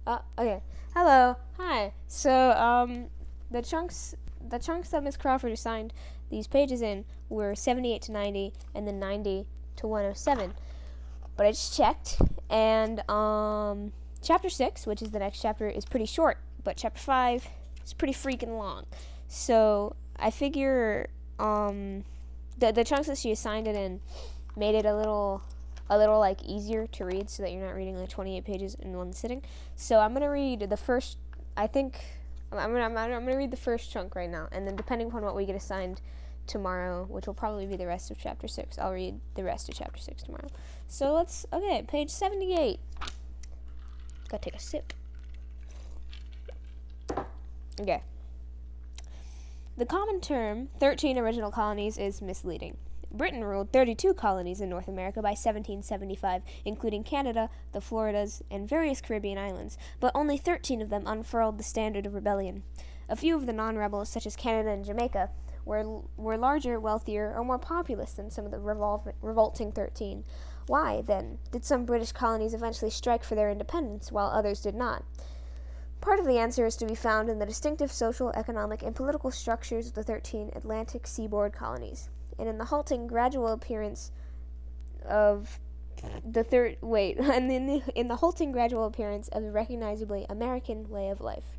Okay. Hello. Hi. The chunks that Miss Crawford assigned these pages in were 78 to 90 and then 90 to 107. But I just checked, and chapter 6, which is the next chapter, is pretty short, but chapter 5 is pretty freaking long. So I figure the chunks that she assigned it in made it a little like easier to read, so that you're not reading like 28 pages in one sitting. So I'm gonna read the first. I think I'm gonna read the first chunk right now, and then depending upon what we get assigned tomorrow, which will probably be the rest of chapter 6, I'll read the rest of chapter 6 tomorrow. So page 78. Gotta take a sip. Okay. The common term 13 original colonies is misleading. Britain ruled 32 colonies in North America by 1775, including Canada, the Floridas, and various Caribbean islands, but only 13 of them unfurled the standard of rebellion. A few of the non-rebels, such as Canada and Jamaica, were larger, wealthier, or more populous than some of the revolting 13. Why, then, did some British colonies eventually strike for their independence, while others did not? Part of the answer is to be found in the distinctive social, economic, and political structures of the 13 Atlantic seaboard colonies, and in the halting, gradual appearance of the recognizably American way of life.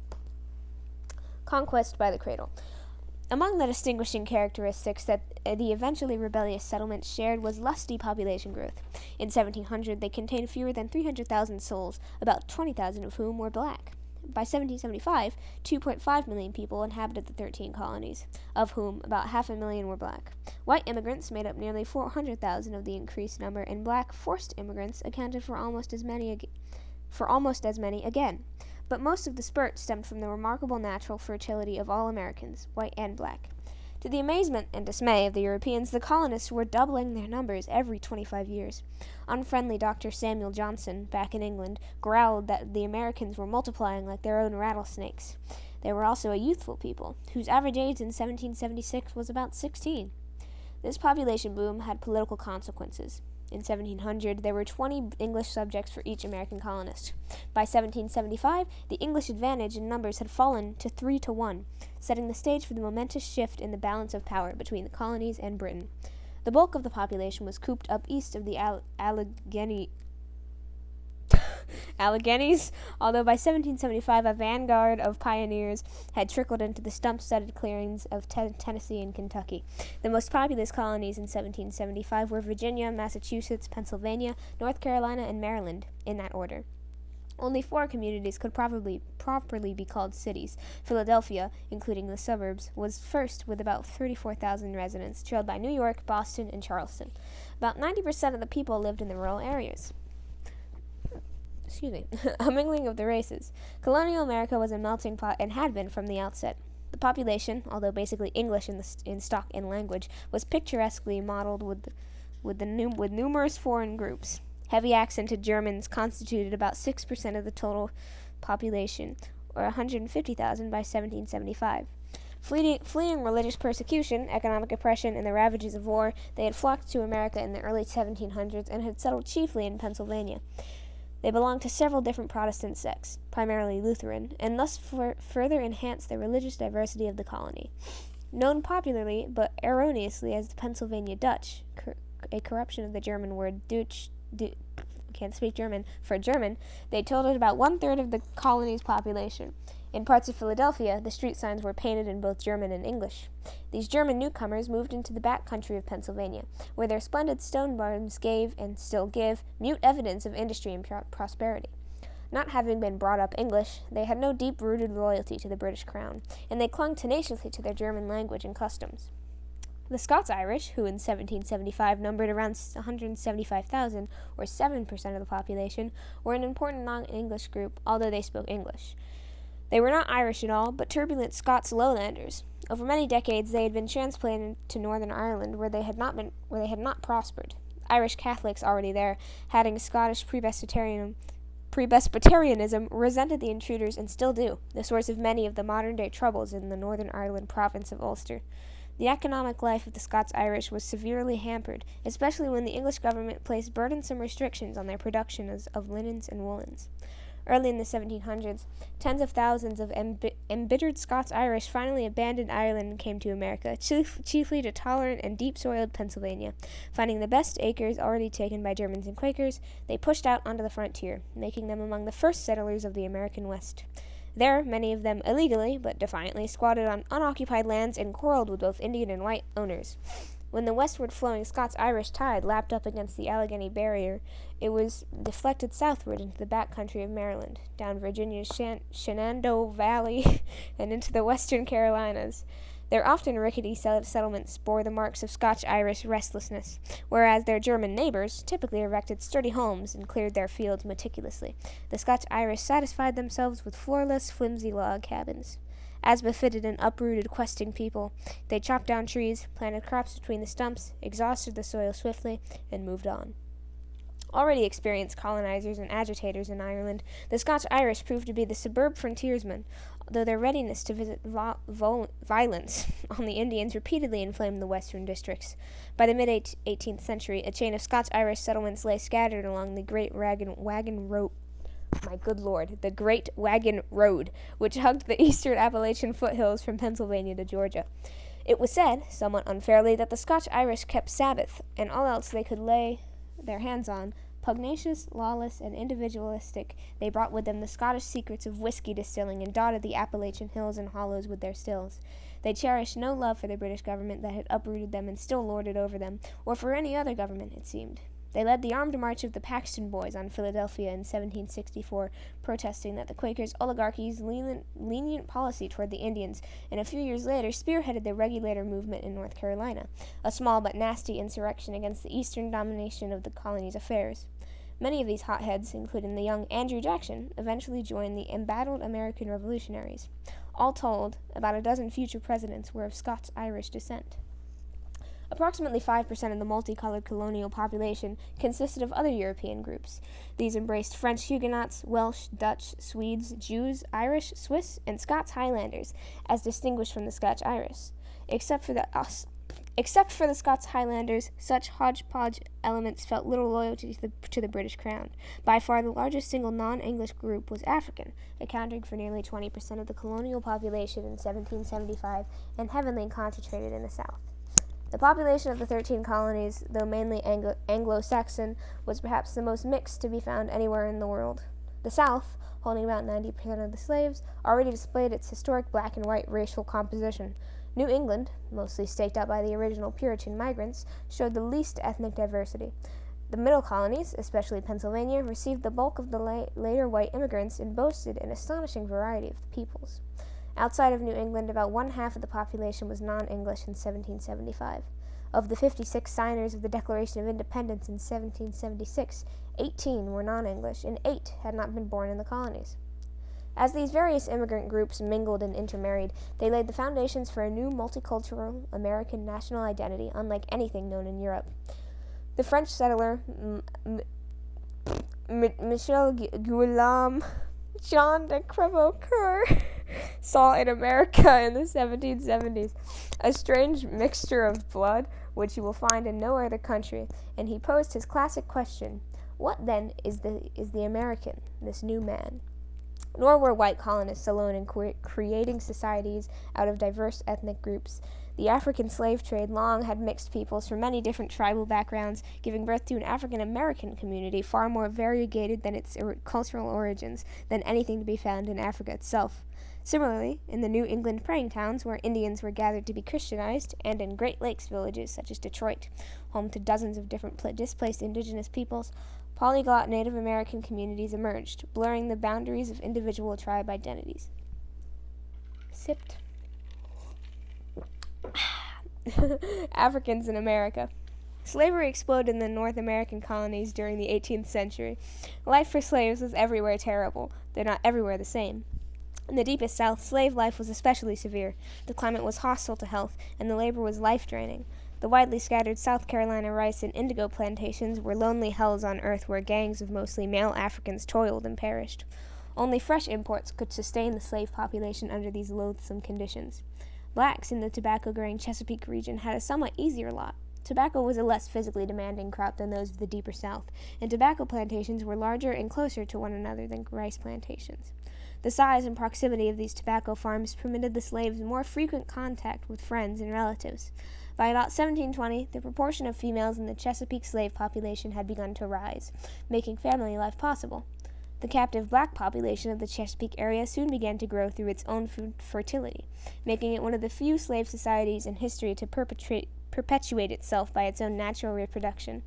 Conquest by the cradle. Among the distinguishing characteristics that the eventually rebellious settlements shared was lusty population growth. In 1700, they contained fewer than 300,000 souls, about 20,000 of whom were black. By 1775, 2.5 million people inhabited the 13 colonies, of whom about 500,000 were black. White immigrants made up nearly 400,000 of the increased number, and black forced immigrants accounted for almost as many again. But most of the spurt stemmed from the remarkable natural fertility of all Americans, white and black. To the amazement and dismay of the Europeans, the colonists were doubling their numbers every 25 years. Unfriendly Dr. Samuel Johnson, back in England, growled that the Americans were multiplying like their own rattlesnakes. They were also a youthful people, whose average age in 1776 was about 16. This population boom had political consequences. In 1700, there were 20 English subjects for each American colonist. By 1775, the English advantage in numbers had fallen to 3 to 1, setting the stage for the momentous shift in the balance of power between the colonies and Britain. The bulk of the population was cooped up east of the Alleghenies, although by 1775 a vanguard of pioneers had trickled into the stump-studded clearings of Tennessee and Kentucky. The most populous colonies in 1775 were Virginia, Massachusetts, Pennsylvania, North Carolina, and Maryland, in that order. Only 4 communities could properly be called cities. Philadelphia, including the suburbs, was first with about 34,000 residents, trailed by New York, Boston, and Charleston. About 90% of the people lived in the rural areas. A mingling of the races. Colonial America was a melting pot and had been from the outset. The population, although basically English in stock and language, was picturesquely modeled with numerous foreign groups. Heavy accented Germans constituted about 6% of the total population, or 150,000 by 1775. Fleeing religious persecution, economic oppression, and the ravages of war, they had flocked to America in the early 1700s and had settled chiefly in Pennsylvania. They belonged to several different Protestant sects, primarily Lutheran, and thus further enhanced the religious diversity of the colony. Known popularly, but erroneously, as the Pennsylvania Dutch, a corruption of the German word can't speak German, for German, they totaled about 1/3 of the colony's population. In parts of Philadelphia, the street signs were painted in both German and English. These German newcomers moved into the back country of Pennsylvania, where their splendid stone barns gave, and still give, mute evidence of industry and prosperity. Not having been brought up English, they had no deep-rooted loyalty to the British crown, and they clung tenaciously to their German language and customs. The Scots-Irish, who in 1775 numbered around 175,000, or 7% of the population, were an important non-English group, although they spoke English. They were not Irish at all, but turbulent Scots lowlanders. Over many decades, they had been transplanted to Northern Ireland, where they had not prospered. Irish Catholics already there, having Scottish Presbyterianism, resented the intruders and still do, the source of many of the modern-day troubles in the Northern Ireland province of Ulster. The economic life of the Scots-Irish was severely hampered, especially when the English government placed burdensome restrictions on their production of linens and woolens. Early in the 1700s, tens of thousands of embittered Scots-Irish finally abandoned Ireland and came to America, chiefly to tolerant and deep-soiled Pennsylvania. Finding the best acres already taken by Germans and Quakers, they pushed out onto the frontier, making them among the first settlers of the American West. There, many of them illegally, but defiantly, squatted on unoccupied lands and quarreled with both Indian and white owners. When the westward-flowing Scots-Irish tide lapped up against the Allegheny Barrier, it was deflected southward into the back country of Maryland, down Virginia's Shenandoah Valley, and into the western Carolinas. Their often rickety settlements bore the marks of Scotch-Irish restlessness, whereas their German neighbors typically erected sturdy homes and cleared their fields meticulously. The Scotch-Irish satisfied themselves with floorless, flimsy log cabins. As befitted an uprooted, questing people, they chopped down trees, planted crops between the stumps, exhausted the soil swiftly, and moved on. Already experienced colonizers and agitators in Ireland, the Scotch-Irish proved to be the superb frontiersmen, though their readiness to visit violence on the Indians repeatedly inflamed the western districts. By the mid-18th century, a chain of Scotch-Irish settlements lay scattered along the Great Wagon Road, the Great Wagon Road, which hugged the eastern Appalachian foothills from Pennsylvania to Georgia. It was said, somewhat unfairly, that the Scotch-Irish kept Sabbath, and all else they could lay their hands on. Pugnacious, lawless, and individualistic, they brought with them the Scottish secrets of whiskey distilling and dotted the Appalachian hills and hollows with their stills. They cherished no love for the British government that had uprooted them and still lorded over them, or for any other government, it seemed. They led the armed march of the Paxton Boys on Philadelphia in 1764, protesting that the Quakers' oligarchy's lenient policy toward the Indians, and a few years later spearheaded the Regulator movement in North Carolina, a small but nasty insurrection against the eastern domination of the colony's affairs. Many of these hotheads, including the young Andrew Jackson, eventually joined the embattled American revolutionaries. All told, about a dozen future presidents were of Scots-Irish descent. Approximately 5% of the multicolored colonial population consisted of other European groups. These embraced French Huguenots, Welsh, Dutch, Swedes, Jews, Irish, Swiss, and Scots Highlanders, as distinguished from the Scotch-Irish. Except for the Scots Highlanders, such hodgepodge elements felt little loyalty to the British Crown. By far the largest single non-English group was African, accounting for nearly 20% of the colonial population in 1775 and heavily concentrated in the South. The population of the 13 colonies, though mainly Anglo-Saxon, was perhaps the most mixed to be found anywhere in the world. The South, holding about 90% of the slaves, already displayed its historic black and white racial composition. New England, mostly staked out by the original Puritan migrants, showed the least ethnic diversity. The middle colonies, especially Pennsylvania, received the bulk of the later white immigrants and boasted an astonishing variety of peoples. Outside of New England, about one-half of the population was non-English in 1775. Of the 56 signers of the Declaration of Independence in 1776, 18 were non-English, and 8 had not been born in the colonies. As these various immigrant groups mingled and intermarried, they laid the foundations for a new multicultural American national identity unlike anything known in Europe. The French settler Michel Guillaume Jean de Crèvecoeur saw in America in the 1770s a strange mixture of blood which you will find in no other country, and he posed his classic question: what then is the American, this new man? Nor were white colonists alone in creating societies out of diverse ethnic groups. The African slave trade long had mixed peoples from many different tribal backgrounds, giving birth to an African-American community far more variegated than its cultural origins than anything to be found in Africa itself. Similarly, in the New England praying towns where Indians were gathered to be Christianized, and in Great Lakes villages such as Detroit, home to dozens of different displaced indigenous peoples, polyglot Native American communities emerged, blurring the boundaries of individual tribe identities. Sipped. Africans in America. Slavery exploded in the North American colonies during the 18th century. Life for slaves was everywhere terrible, though not everywhere the same. In the deepest South, slave life was especially severe. The climate was hostile to health, and the labor was life-draining. The widely scattered South Carolina rice and indigo plantations were lonely hells on earth where gangs of mostly male Africans toiled and perished. Only fresh imports could sustain the slave population under these loathsome conditions. Blacks in the tobacco-growing Chesapeake region had a somewhat easier lot. Tobacco was a less physically demanding crop than those of the deeper South, and tobacco plantations were larger and closer to one another than rice plantations. The size and proximity of these tobacco farms permitted the slaves more frequent contact with friends and relatives. By about 1720, the proportion of females in the Chesapeake slave population had begun to rise, making family life possible. The captive black population of the Chesapeake area soon began to grow through its own fertility, making it one of the few slave societies in history to perpetuate itself by its own natural reproduction.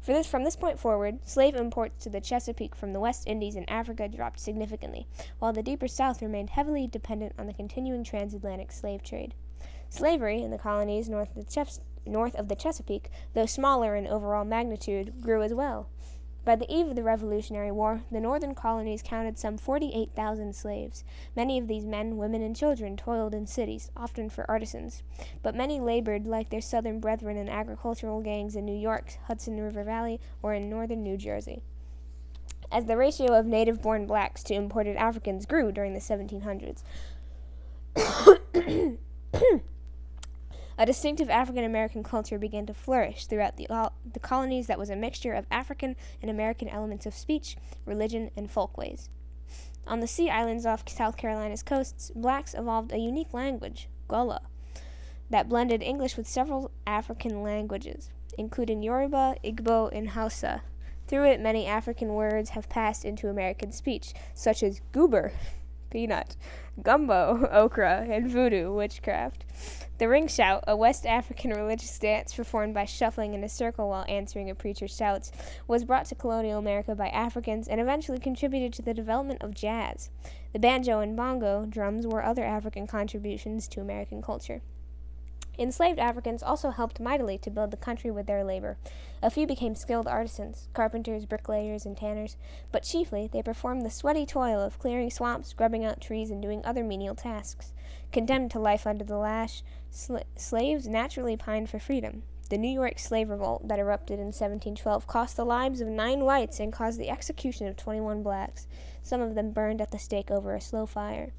From this point forward, slave imports to the Chesapeake from the West Indies and Africa dropped significantly, while the deeper South remained heavily dependent on the continuing transatlantic slave trade. Slavery in the colonies north of the Chesapeake, though smaller in overall magnitude, grew as well. By the eve of the Revolutionary War, the northern colonies counted some 48,000 slaves. Many of these men, women, and children toiled in cities, often for artisans, but many labored like their southern brethren in agricultural gangs in New York, Hudson River Valley, or in northern New Jersey. As the ratio of native-born blacks to imported Africans grew during the 1700s, a distinctive African-American culture began to flourish throughout the colonies that was a mixture of African and American elements of speech, religion, and folkways. On the sea islands off South Carolina's coasts, blacks evolved a unique language, Gullah, that blended English with several African languages, including Yoruba, Igbo, and Hausa. Through it, many African words have passed into American speech, such as goober, peanut, gumbo, okra, and voodoo, witchcraft. The ring shout, a West African religious dance performed by shuffling in a circle while answering a preacher's shouts, was brought to colonial America by Africans and eventually contributed to the development of jazz. The banjo and bongo drums were other African contributions to American culture. Enslaved Africans also helped mightily to build the country with their labor. A few became skilled artisans, carpenters, bricklayers, and tanners, but chiefly they performed the sweaty toil of clearing swamps, grubbing out trees, and doing other menial tasks. Condemned to life under the lash, slaves naturally pined for freedom. The New York slave revolt that erupted in 1712 cost the lives of 9 whites and caused the execution of 21 blacks, some of them burned at the stake over a slow fire.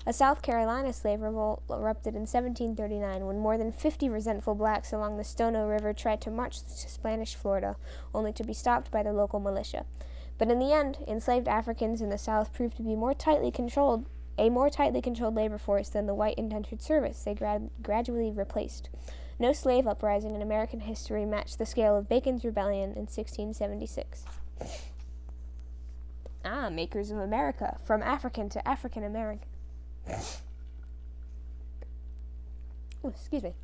A South Carolina slave revolt erupted in 1739 when more than 50 resentful blacks along the Stono River tried to march to Spanish Florida, only to be stopped by the local militia. But in the end, enslaved Africans in the South proved to be a more tightly controlled labor force than the white indentured service they gradually replaced. No slave uprising in American history matched the scale of Bacon's Rebellion in 1676. Makers of America, from African to African American. Excuse me.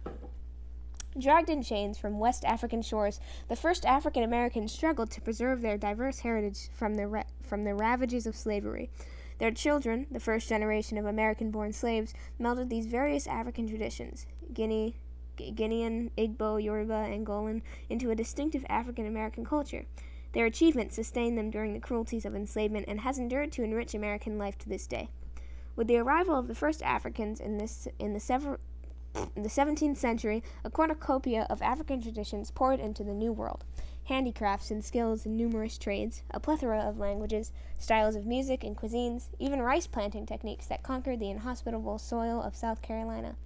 Dragged in chains from West African shores, the first African Americans struggled to preserve their diverse heritage from the ravages of slavery. Their children, the first generation of American-born slaves, melded these various African traditions, Guinean, Igbo, Yoruba, Angolan, into a distinctive African American culture. Their achievement sustained them during the cruelties of enslavement and has endured to enrich American life to this day. With the arrival of the first Africans in the 17th century, a cornucopia of African traditions poured into the New World. Handicrafts and skills in numerous trades, a plethora of languages, styles of music and cuisines, even rice planting techniques that conquered the inhospitable soil of South Carolina.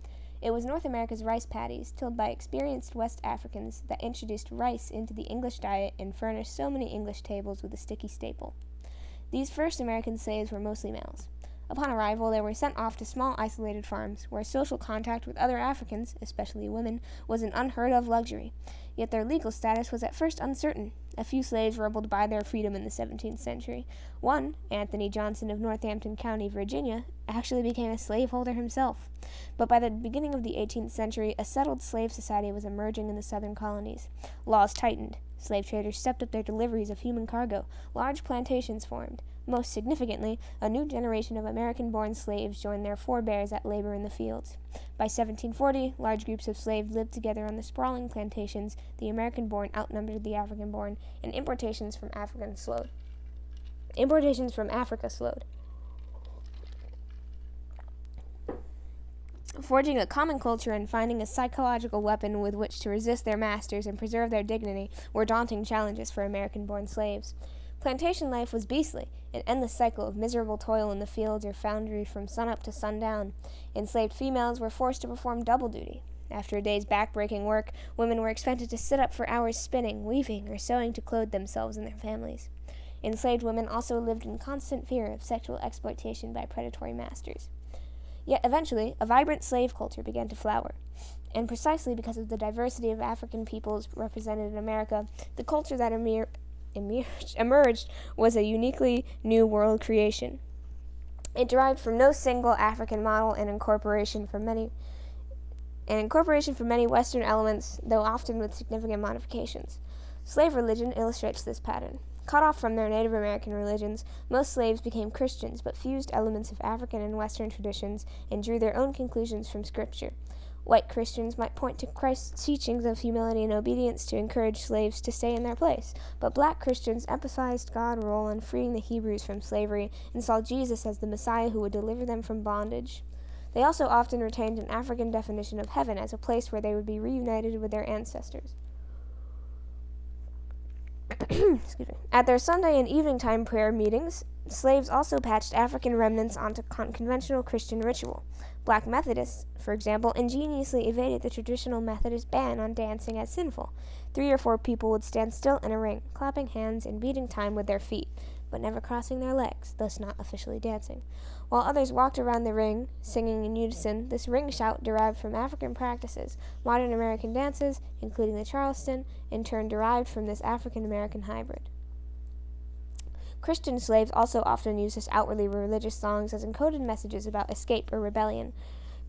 It was North America's rice paddies, tilled by experienced West Africans, that introduced rice into the English diet and furnished so many English tables with a sticky staple. These first American slaves were mostly males. Upon arrival, they were sent off to small isolated farms, where social contact with other Africans, especially women, was an unheard-of luxury. Yet their legal status was at first uncertain. A few slaves were able to buy their freedom in the 17th century. One, Anthony Johnson of Northampton County, Virginia, actually became a slaveholder himself. But by the beginning of the 18th century, a settled slave society was emerging in the southern colonies. Laws tightened. Slave traders stepped up their deliveries of human cargo. Large plantations formed. Most significantly, a new generation of American-born slaves joined their forebears at labor in the fields. By 1740, large groups of slaves lived together on the sprawling plantations. The American-born outnumbered the African-born, and importations from Africa slowed. Forging a common culture and finding a psychological weapon with which to resist their masters and preserve their dignity were daunting challenges for American-born slaves. Plantation life was beastly, an endless cycle of miserable toil in the fields or foundry from sunup to sundown. Enslaved females were forced to perform double duty. After a day's back-breaking work, women were expected to sit up for hours spinning, weaving, or sewing to clothe themselves and their families. Enslaved women also lived in constant fear of sexual exploitation by predatory masters. Yet eventually, a vibrant slave culture began to flower. And precisely because of the diversity of African peoples represented in America, the culture that emerged was a uniquely new world creation. It derived from no single African model and incorporation from many Western elements, though often with significant modifications. Slave religion illustrates this pattern. Cut off from their Native American religions, most slaves became Christians, but fused elements of African and Western traditions and drew their own conclusions from Scripture. White Christians might point to Christ's teachings of humility and obedience to encourage slaves to stay in their place, but black Christians emphasized God's role in freeing the Hebrews from slavery and saw Jesus as the Messiah who would deliver them from bondage. They also often retained an African definition of heaven as a place where they would be reunited with their ancestors. At their Sunday and evening time prayer meetings, slaves also patched African remnants onto conventional Christian ritual. Black Methodists, for example, ingeniously evaded the traditional Methodist ban on dancing as sinful. 3 or 4 people would stand still in a ring, clapping hands and beating time with their feet, but never crossing their legs, thus not officially dancing. While others walked around the ring, singing in unison, this ring shout derived from African practices. Modern American dances, including the Charleston, in turn derived from this African-American hybrid. Christian slaves also often used this outwardly religious songs as encoded messages about escape or rebellion.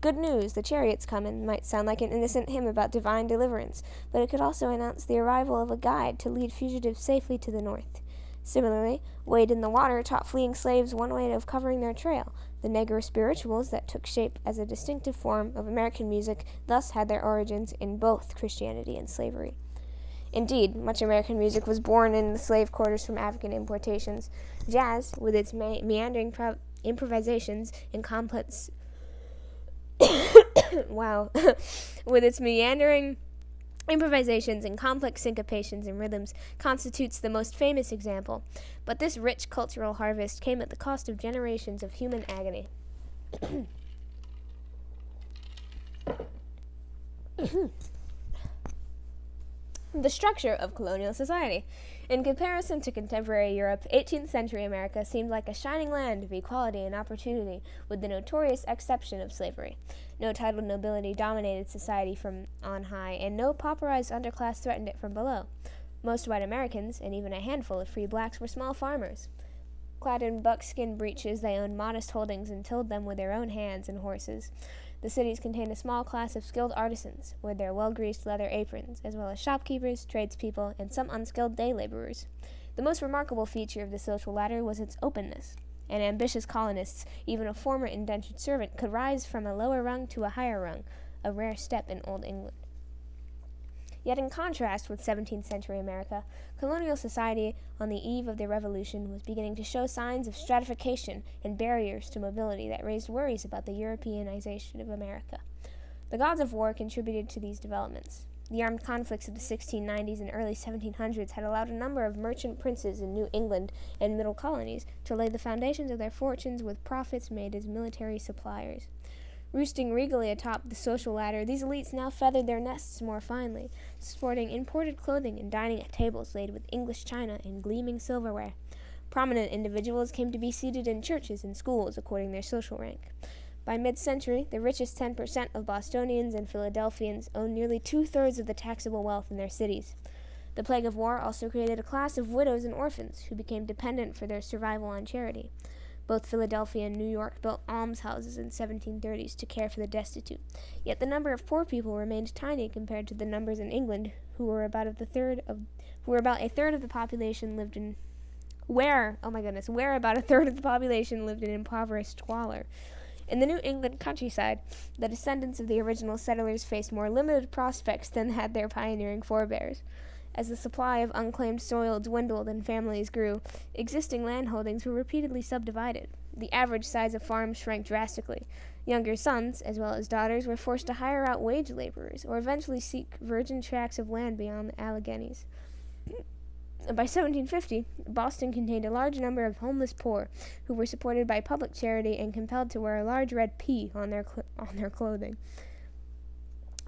Good news, the chariot's comin' might sound like an innocent hymn about divine deliverance, but it could also announce the arrival of a guide to lead fugitives safely to the north. Similarly, Wade in the Water taught fleeing slaves one way of covering their trail. The Negro spirituals that took shape as a distinctive form of American music thus had their origins in both Christianity and slavery. Indeed, much American music was born in the slave quarters from African importations. Jazz, with its meandering improvisations and complex with its meandering improvisations and complex syncopations and rhythms, constitutes the most famous example. But this rich cultural harvest came at the cost of generations of human agony. The structure of colonial society. In comparison to contemporary Europe, 18th century America seemed like a shining land of equality and opportunity, with the notorious exception of slavery. No titled nobility dominated society from on high, and no pauperized underclass threatened it from below. Most white Americans, and even a handful of free blacks, were small farmers. Clad in buckskin breeches, they owned modest holdings and tilled them with their own hands and horses. The cities contained a small class of skilled artisans, with their well-greased leather aprons, as well as shopkeepers, tradespeople, and some unskilled day laborers. The most remarkable feature of the social ladder was its openness. And ambitious colonists, even a former indentured servant, could rise from a lower rung to a higher rung, a rare step in Old England. Yet in contrast with 17th century America, colonial society on the eve of the Revolution was beginning to show signs of stratification and barriers to mobility that raised worries about the Europeanization of America. The gods of war contributed to these developments. The armed conflicts of the 1690s and early 1700s had allowed a number of merchant princes in New England and middle colonies to lay the foundations of their fortunes with profits made as military suppliers. Roosting regally atop the social ladder, these elites now feathered their nests more finely, sporting imported clothing and dining at tables laid with English china and gleaming silverware. Prominent individuals came to be seated in churches and schools according to their social rank. By mid-century, the richest 10% of Bostonians and Philadelphians owned nearly 2/3 of the taxable wealth in their cities. The plague of war also created a class of widows and orphans who became dependent for their survival on charity. Both Philadelphia and New York built almshouses in 1730s to care for the destitute. Yet the number of poor people remained tiny compared to the numbers in England, where about a third of the population lived in impoverished squalor. In the New England countryside, the descendants of the original settlers faced more limited prospects than had their pioneering forebears. As the supply of unclaimed soil dwindled and families grew, existing land holdings were repeatedly subdivided. The average size of farms shrank drastically. Younger sons, as well as daughters, were forced to hire out wage laborers or eventually seek virgin tracts of land beyond the Alleghenies. By 1750, Boston contained a large number of homeless poor who were supported by public charity and compelled to wear a large red P on their clothing.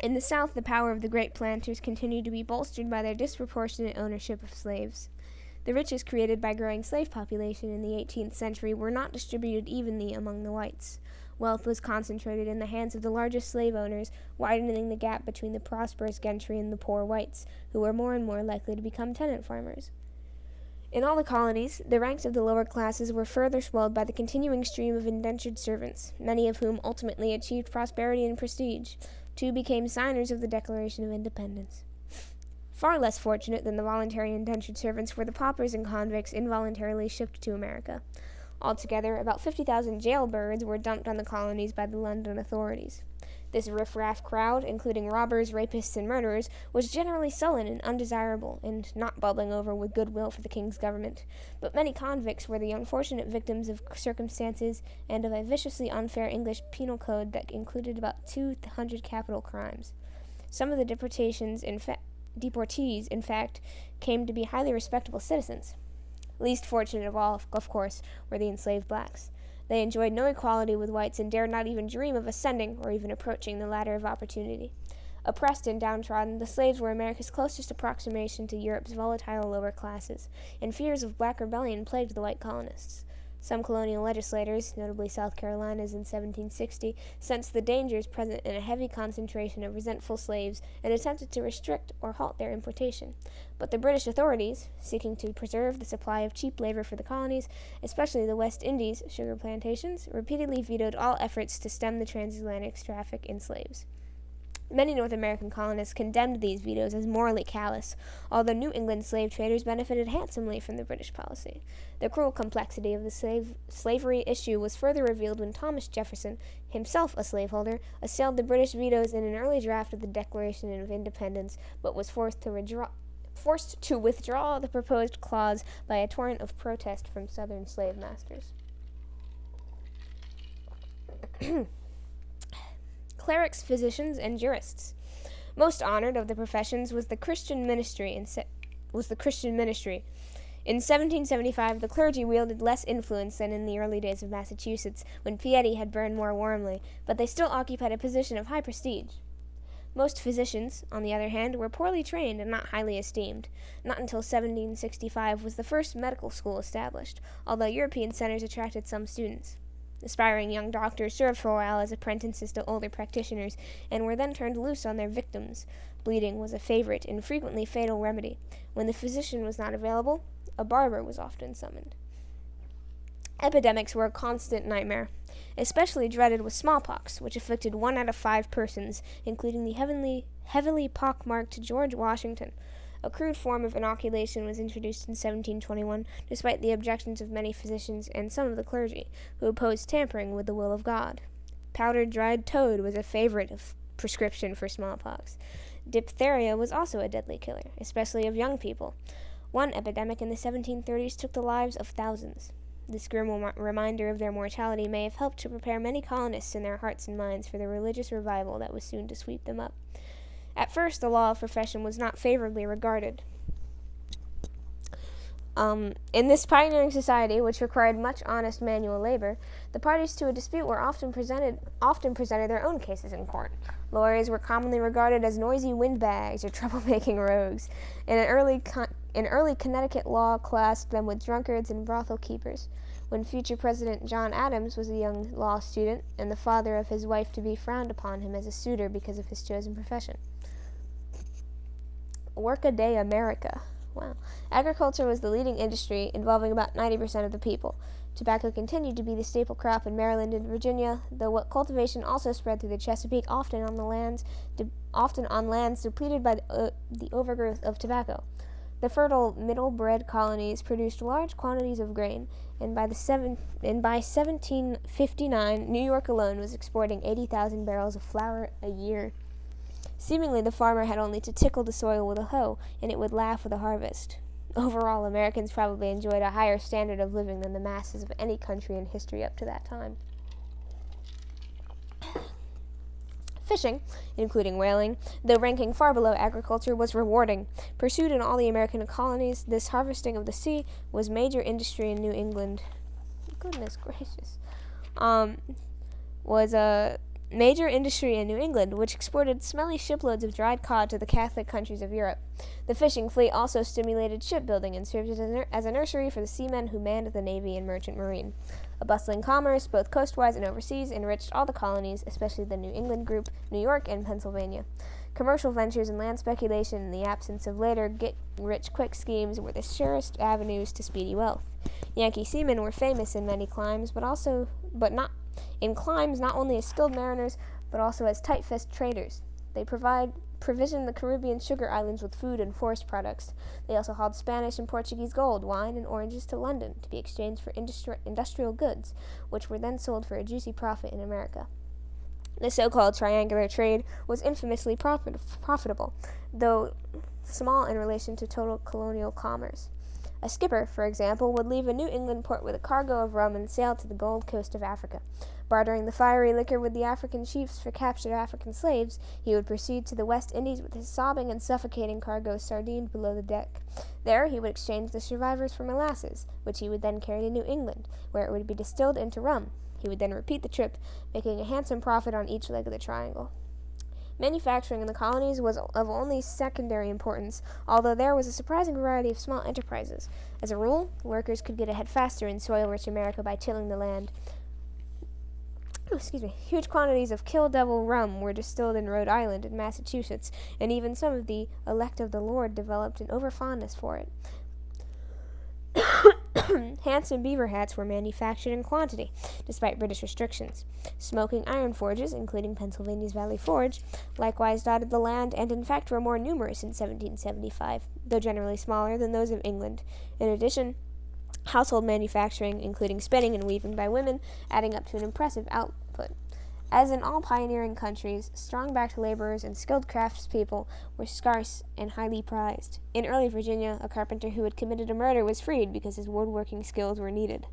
In the South, the power of the great planters continued to be bolstered by their disproportionate ownership of slaves. The riches created by growing slave population in the 18th century were not distributed evenly among the whites. Wealth was concentrated in the hands of the largest slave owners, widening the gap between the prosperous gentry and the poor whites, who were more and more likely to become tenant farmers. In all the colonies, the ranks of the lower classes were further swelled by the continuing stream of indentured servants, many of whom ultimately achieved prosperity and prestige. Two became signers of the Declaration of Independence. Far less fortunate than the voluntary indentured servants were the paupers and convicts involuntarily shipped to America. Altogether, about 50,000 jailbirds were dumped on the colonies by the London authorities. This riff-raff crowd, including robbers, rapists, and murderers, was generally sullen and undesirable, and not bubbling over with goodwill for the king's government. But many convicts were the unfortunate victims of circumstances and of a viciously unfair English penal code that included about 200 capital crimes. Some of the deportees, in fact, came to be highly respectable citizens. Least fortunate of all, of course, were the enslaved blacks. They enjoyed no equality with whites and dared not even dream of ascending or even approaching the ladder of opportunity. Oppressed and downtrodden, the slaves were America's closest approximation to Europe's volatile lower classes, and fears of black rebellion plagued the white colonists. Some colonial legislators, notably South Carolina's in 1760, sensed the dangers present in a heavy concentration of resentful slaves and attempted to restrict or halt their importation. But the British authorities, seeking to preserve the supply of cheap labor for the colonies, especially the West Indies sugar plantations, repeatedly vetoed all efforts to stem the transatlantic traffic in slaves. Many North American colonists condemned these vetoes as morally callous, although New England slave traders benefited handsomely from the British policy. The cruel complexity of the slavery issue was further revealed when Thomas Jefferson, himself a slaveholder, assailed the British vetoes in an early draft of the Declaration of Independence, but was forced to withdraw the proposed clause by a torrent of protest from Southern slave masters. Clerics, physicians, and jurists. Most honored of the professions was the Christian ministry. In 1775, the clergy wielded less influence than in the early days of Massachusetts, when piety had burned more warmly, but they still occupied a position of high prestige. Most physicians, on the other hand, were poorly trained and not highly esteemed. Not until 1765 was the first medical school established, although European centers attracted some students. Aspiring young doctors served for a while as apprentices to older practitioners, and were then turned loose on their victims. Bleeding was a favorite and frequently fatal remedy. When the physician was not available, a barber was often summoned. Epidemics were a constant nightmare. Especially dreaded was smallpox, which afflicted 1 out of 5 persons, including the heavily pockmarked George Washington. A crude form of inoculation was introduced in 1721, despite the objections of many physicians and some of the clergy, who opposed tampering with the will of God. Powdered dried toad was a favorite of prescription for smallpox. Diphtheria was also a deadly killer, especially of young people. One epidemic in the 1730s took the lives of thousands. This grim reminder of their mortality may have helped to prepare many colonists in their hearts and minds for the religious revival that was soon to sweep them up. At first, the law of profession was not favorably regarded. In this pioneering society, which required much honest manual labor, the parties to a dispute were often presented their own cases in court. Lawyers were commonly regarded as noisy windbags or troublemaking rogues, and an early Connecticut law classed them with drunkards and brothel keepers. When future President John Adams was a young law student, and the father of his wife-to-be frowned upon him as a suitor because of his chosen profession. Workaday America. Wow. Agriculture was the leading industry, involving about 90% of the people. Tobacco continued to be the staple crop in Maryland and Virginia, though cultivation also spread through the Chesapeake, often on lands depleted by the overgrowth of tobacco. The fertile middle-bred colonies produced large quantities of grain, and by 1759, New York alone was exporting 80,000 barrels of flour a year. Seemingly, the farmer had only to tickle the soil with a hoe, and it would laugh with a harvest. Overall, Americans probably enjoyed a higher standard of living than the masses of any country in history up to that time. Fishing, including whaling, though ranking far below agriculture, was rewarding. Pursued in all the American colonies, this harvesting of the sea was major industry in New England. Goodness gracious. major industry in New England, which exported smelly shiploads of dried cod to the Catholic countries of Europe. The fishing fleet also stimulated shipbuilding and served as a nursery for the seamen who manned the navy and merchant marine. A bustling commerce, both coastwise and overseas, enriched all the colonies, especially the New England group, New York, and Pennsylvania. Commercial ventures and land speculation, in the absence of later get-rich-quick schemes, were the surest avenues to speedy wealth. Yankee seamen were famous in many climes, but not only as skilled mariners, but also as tight-fisted traders. They provisioned the Caribbean sugar islands with food and forest products. They also hauled Spanish and Portuguese gold, wine, and oranges to London to be exchanged for industrial goods, which were then sold for a juicy profit in America. The so-called triangular trade was infamously profitable, though small in relation to total colonial commerce. A skipper, for example, would leave a New England port with a cargo of rum and sail to the Gold Coast of Africa. Bartering the fiery liquor with the African chiefs for captured African slaves, he would proceed to the West Indies with his sobbing and suffocating cargo sardined below the deck. There he would exchange the survivors for molasses, which he would then carry to New England, where it would be distilled into rum. He would then repeat the trip, making a handsome profit on each leg of the triangle. Manufacturing in the colonies was of only secondary importance, although there was a surprising variety of small enterprises. As a rule, workers could get ahead faster in soil-rich America by tilling the land. Huge quantities of Kill Devil rum were distilled in Rhode Island and Massachusetts, and even some of the elect of the Lord developed an overfondness for it. Hats and beaver hats were manufactured in quantity, despite British restrictions. Smoking iron forges, including Pennsylvania's Valley Forge, likewise dotted the land, and in fact were more numerous in 1775, though generally smaller than those of England. In addition, household manufacturing, including spinning and weaving by women, adding up to an impressive output. As in all pioneering countries, strong-backed laborers and skilled craftspeople were scarce and highly prized. In early Virginia, a carpenter who had committed a murder was freed because his woodworking skills were needed.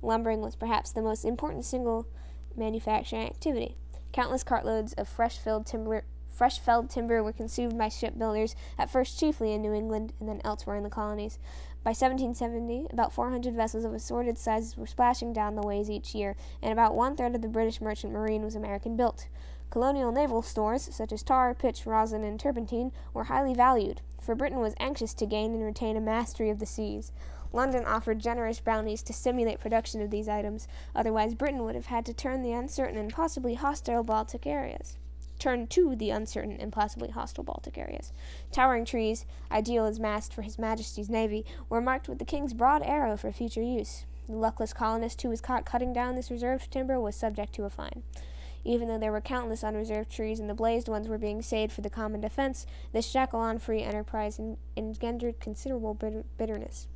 Lumbering was perhaps the most important single manufacturing activity. Countless cartloads of fresh-felled timber were consumed by shipbuilders, at first chiefly in New England and then elsewhere in the colonies. By 1770, about 400 vessels of assorted sizes were splashing down the ways each year, and about one-third of the British merchant marine was American-built. Colonial naval stores, such as tar, pitch, rosin, and turpentine, were highly valued, for Britain was anxious to gain and retain a mastery of the seas. London offered generous bounties to stimulate production of these items, otherwise Britain would have had to turn to the uncertain and possibly hostile Baltic areas. Towering trees, ideal as mast for His Majesty's Navy, were marked with the King's broad arrow for future use. The luckless colonist who was caught cutting down this reserved timber was subject to a fine. Even though there were countless unreserved trees and the blazed ones were being saved for the common defense, this shackle-on-free enterprise engendered considerable bitterness.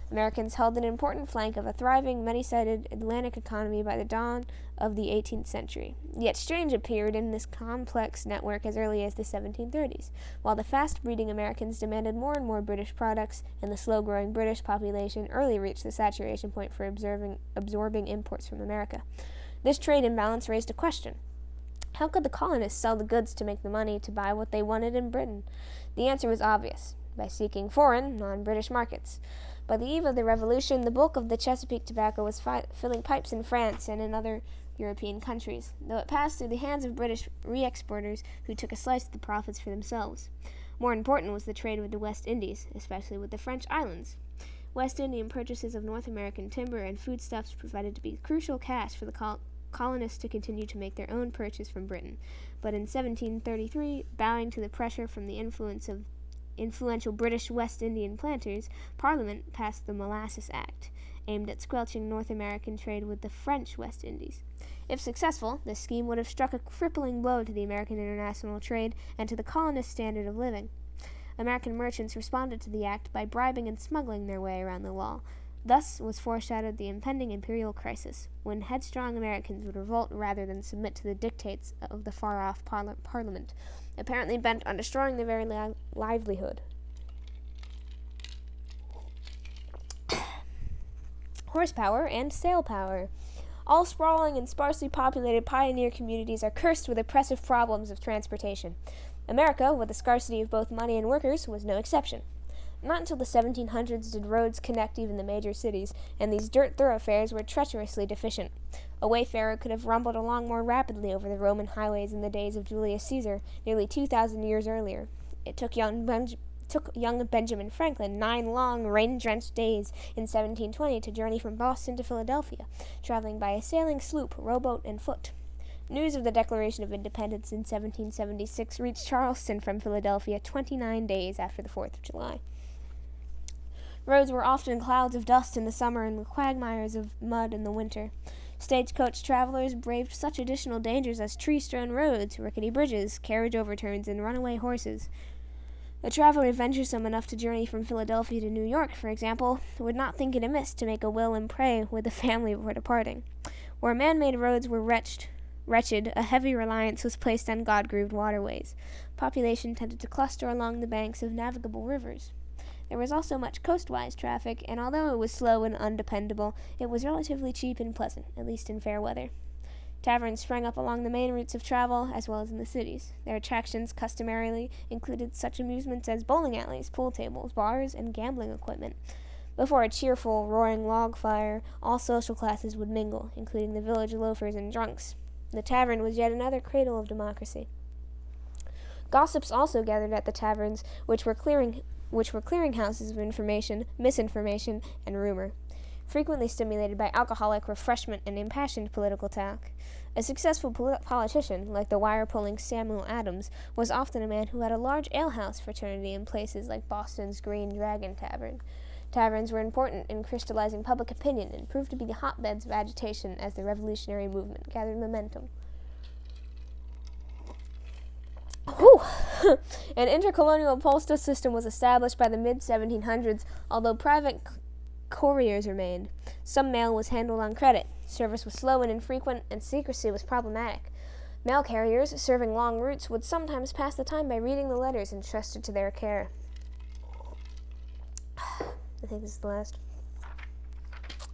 Americans held an important flank of a thriving, many-sided Atlantic economy by the dawn of the 18th century. The exchange appeared in this complex network as early as the 1730s, while the fast-breeding Americans demanded more and more British products, and the slow-growing British population early reached the saturation point for absorbing imports from America. This trade imbalance raised a question. How could the colonists sell the goods to make the money to buy what they wanted in Britain? The answer was obvious: by seeking foreign, non-British markets. By the eve of the Revolution, the bulk of the Chesapeake tobacco was filling pipes in France and in other European countries, though it passed through the hands of British re-exporters who took a slice of the profits for themselves. More important was the trade with the West Indies, especially with the French islands. West Indian purchases of North American timber and foodstuffs provided to be crucial cash for the colonists to continue to make their own purchase from Britain. But in 1733, bowing to the pressure from the influential British West Indian planters, Parliament passed the Molasses Act, aimed at squelching North American trade with the French West Indies. If successful, this scheme would have struck a crippling blow to the American international trade and to the colonists' standard of living. American merchants responded to the act by bribing and smuggling their way around the law. Thus was foreshadowed the impending imperial crisis, when headstrong Americans would revolt rather than submit to the dictates of the far-off Parliament, apparently bent on destroying their very livelihood. Horsepower and sail power. All sprawling and sparsely populated pioneer communities are cursed with oppressive problems of transportation. America, with a scarcity of both money and workers, was no exception. Not until the 1700s did roads connect even the major cities, and these dirt thoroughfares were treacherously deficient. A wayfarer could have rumbled along more rapidly over the Roman highways in the days of Julius Caesar, nearly 2,000 years earlier. It took young Benjamin Franklin 9 long, rain-drenched days in 1720 to journey from Boston to Philadelphia, traveling by a sailing sloop, rowboat, and foot. News of the Declaration of Independence in 1776 reached Charleston from Philadelphia 29 days after the 4th of July. Roads were often clouds of dust in the summer and quagmires of mud in the winter. Stagecoach travelers braved such additional dangers as tree-strewn roads, rickety bridges, carriage overturns, and runaway horses. A traveler venturesome enough to journey from Philadelphia to New York, for example, would not think it amiss to make a will and pray with the family before departing. Where man-made roads were wretched, a heavy reliance was placed on God-grooved waterways. Population tended to cluster along the banks of navigable rivers. There was also much coastwise traffic, and although it was slow and undependable, it was relatively cheap and pleasant, at least in fair weather. Taverns sprang up along the main routes of travel, as well as in the cities. Their attractions customarily included such amusements as bowling alleys, pool tables, bars, and gambling equipment. Before a cheerful, roaring log fire, all social classes would mingle, including the village loafers and drunks. The tavern was yet another cradle of democracy. Gossips also gathered at the taverns, which were clearinghouses of information, misinformation, and rumor, frequently stimulated by alcoholic refreshment and impassioned political talk. A successful politician, like the wire-pulling Samuel Adams, was often a man who had a large alehouse fraternity in places like Boston's Green Dragon Tavern. Taverns were important in crystallizing public opinion and proved to be the hotbeds of agitation as the revolutionary movement gathered momentum. An intercolonial postal system was established by the mid-1700s, although private couriers remained. Some mail was handled on credit. Service was slow and infrequent, and secrecy was problematic. Mail carriers, serving long routes, would sometimes pass the time by reading the letters entrusted to their care. I think this is the last.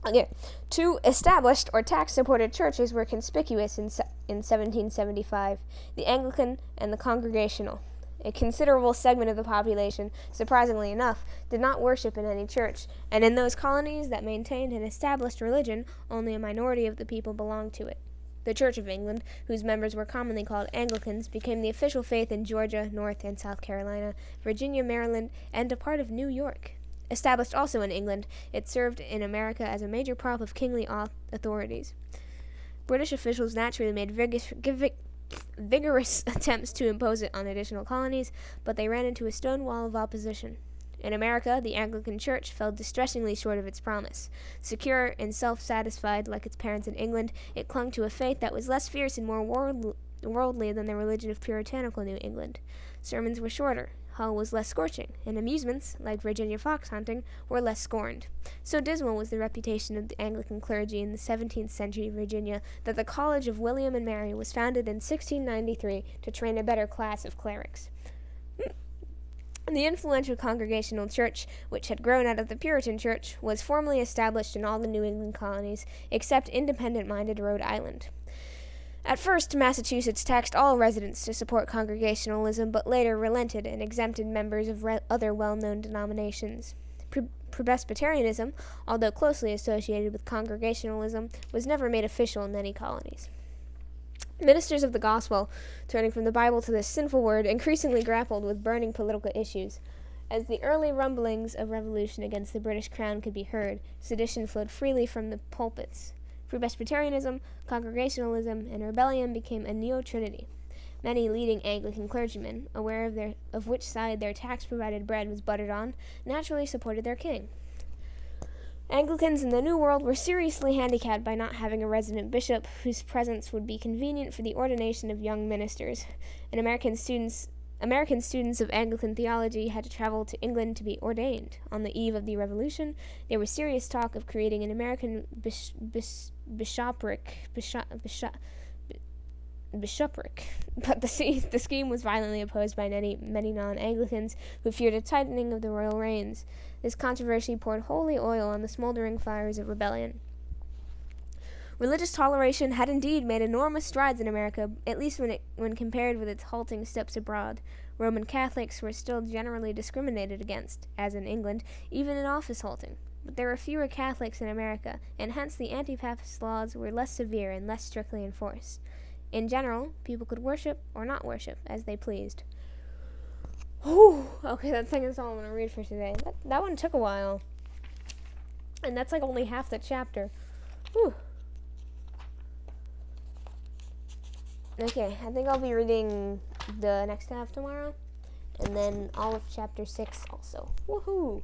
Okay. Two established or tax-supported churches were conspicuous in 1775, the Anglican and the Congregational. A considerable segment of the population, surprisingly enough, did not worship in any church, and in those colonies that maintained an established religion, only a minority of the people belonged to it. The Church of England, whose members were commonly called Anglicans, became the official faith in Georgia, North and South Carolina, Virginia, Maryland, and a part of New York. Established also in England, it served in America as a major prop of kingly authorities. British officials naturally made vigorous attempts to impose it on additional colonies, but they ran into a stone wall of opposition. In America, the Anglican Church fell distressingly short of its promise. Secure and self-satisfied, like its parents in England, it clung to a faith that was less fierce and more worldly than the religion of puritanical New England. Sermons were shorter. Hell was less scorching, and amusements, like Virginia fox hunting, were less scorned. So dismal was the reputation of the Anglican clergy in the 17th century Virginia that the College of William and Mary was founded in 1693 to train a better class of clerics. The influential Congregational Church, which had grown out of the Puritan Church, was formally established in all the New England colonies, except independent-minded Rhode Island. At first, Massachusetts taxed all residents to support Congregationalism, but later relented and exempted members of other well-known denominations. Presbyterianism, although closely associated with Congregationalism, was never made official in many colonies. Ministers of the gospel, turning from the Bible to this sinful word, increasingly grappled with burning political issues. As the early rumblings of revolution against the British crown could be heard, sedition flowed freely from the pulpits. Presbyterianism, Congregationalism, and rebellion became a neo-trinity. Many leading Anglican clergymen, aware of which side their tax-provided bread was buttered on, naturally supported their king. Anglicans in the New World were seriously handicapped by not having a resident bishop whose presence would be convenient for the ordination of young ministers, and American students of Anglican theology had to travel to England to be ordained. On the eve of the Revolution, there was serious talk of creating an American bishopric, but the scheme was violently opposed by many non-Anglicans who feared a tightening of the royal reins. This controversy poured holy oil on the smoldering fires of rebellion. Religious toleration had indeed made enormous strides in America, at least when compared with its halting steps abroad. Roman Catholics were still generally discriminated against, as in England, even in office holding. But there were fewer Catholics in America, and hence the anti-papist laws were less severe and less strictly enforced. In general, people could worship or not worship as they pleased. Whew. Okay, I think that's all I'm going to read for today. That one took a while. And that's like only half the chapter. Whew. Okay, I think I'll be reading the next half tomorrow. And then all of chapter 6 also. Woohoo!